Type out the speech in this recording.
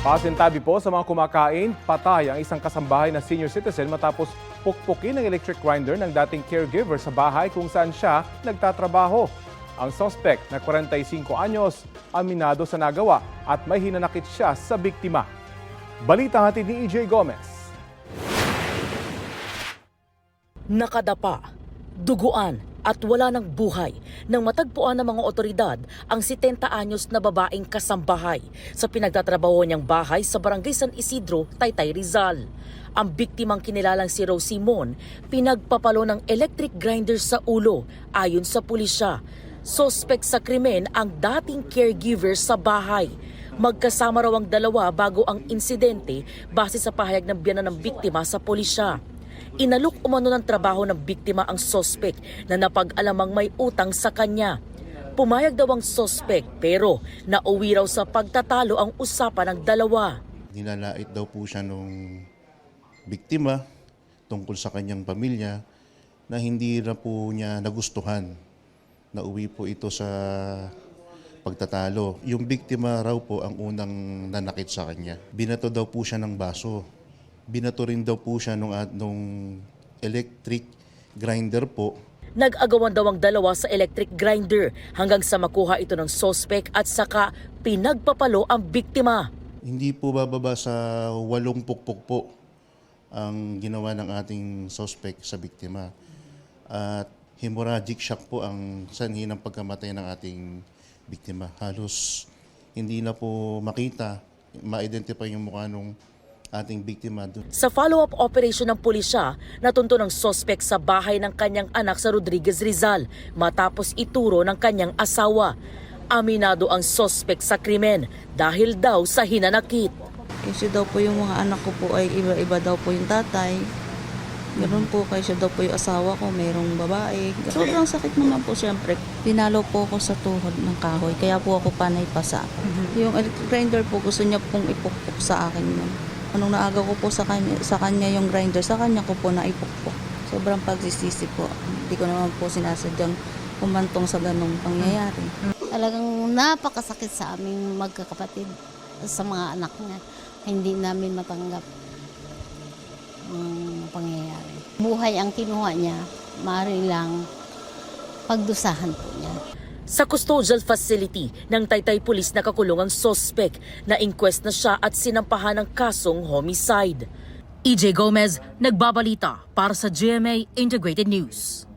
Pasintabi po sa mga kumakain, patay ang isang kasambahay na senior citizen matapos pukpukin ng electric grinder ng dating caregiver sa bahay kung saan siya nagtatrabaho. Ang suspect na 45 anyos, aminado sa nagawa at may hinanakit siya sa biktima. Balita hatid ni EJ Gomez. Nakadapa, duguan at wala ng buhay nang matagpuan ng mga otoridad ang 70 anyos na babaeng kasambahay sa pinagtatrabaho niyang bahay sa Barangay San Isidro, Taytay, Rizal. Ang biktimang kinilalang si Rose Simon, pinagpapalo ng electric grinder sa ulo ayon sa pulisya. Suspect sa krimen ang dating caregiver sa bahay. Magkasama raw ang dalawa bago ang insidente base sa pahayag ng biyanan ng biktima sa pulisya. Inalok umano ng trabaho ng biktima ang suspect na napag-alamang may utang sa kanya. Pumayag daw ang suspect pero nauwi raw sa pagtatalo ang usapan ng dalawa. Nilalait daw po siya nung biktima tungkol sa kanyang pamilya na hindi na po niya nagustuhan. Nauwi po ito sa pagtatalo. Yung biktima raw po ang unang nanakit sa kanya. Binato daw po siya ng baso. Binato rin daw po siya nung electric grinder po. Nag-agawan daw ang dalawa sa electric grinder hanggang sa makuha ito ng suspect at saka pinagpapalo ang biktima. Hindi po bababa sa 8 pukpok po ang ginawa ng ating suspect sa biktima. At hemorrhagic shock po ang sanhi ng pagkamatay ng ating biktima. Halos hindi na po makita, ma-identify yung mukha ng ating biktima. Sa follow-up operation ng pulisya, natunto ng suspect sa bahay ng kanyang anak sa Rodriguez, Rizal matapos ituro ng kanyang asawa. Aminado ang suspect sa krimen dahil daw sa hinanakit. Kasi daw po yung mga anak ko po ay iba-iba daw po yung tatay. Meron po kasi daw po yung asawa ko, mayroong babae. Sobrang sakit naman po siyempre. Pinalo po ako sa tuhod ng kahoy, kaya po ako panay pasa. Yung electric grinder po gusto niya pong ipukpok sa akin yun. Anong naaga ko po sa kanya yung grinder, sa kanya ko po na ipukpok. Sobrang pagsisisi po. Hindi ko naman po sinasadyang kumantong sa ganong pangyayari. Talagang napakasakit sa aming magkakapatid, sa mga anak niya. Hindi namin matanggap ang pangyayari. Buhay ang kinuha niya, maaari lang pagdusahan po niya. Sa custodial facility ng Taytay Police nakakulong ang suspect na inquest na siya at sinampahan ng kasong homicide. EJ Gomez, nagbabalita para sa GMA Integrated News.